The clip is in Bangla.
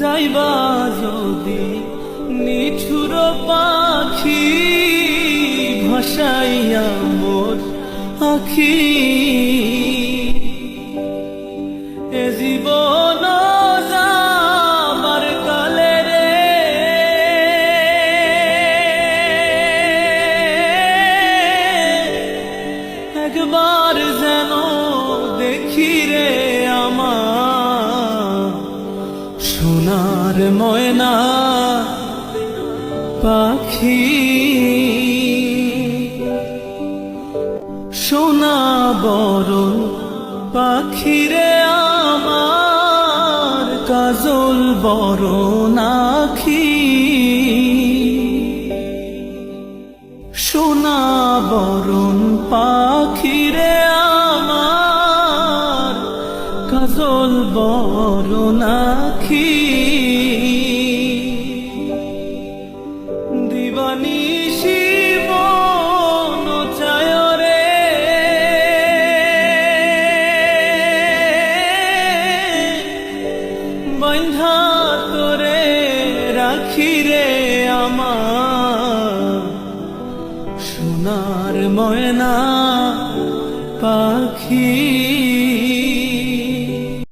যাইবা যদি নিঠুর পাখি ভাসাইয়া মোর আখি, এ জীবন যাবার কালে রে একবার যেন দেখি রে আমার সোনার ময়না পাখি। সোনা বরণ পাখি রে আমার কাজল বরণ আখি। সোনা বরণ পাখি রে আমার কাজল বরণ আখি। দিবানিশি মন চায় রে বন্ধা তোরে রাখি রে আমার সোনার ময়না পাখি।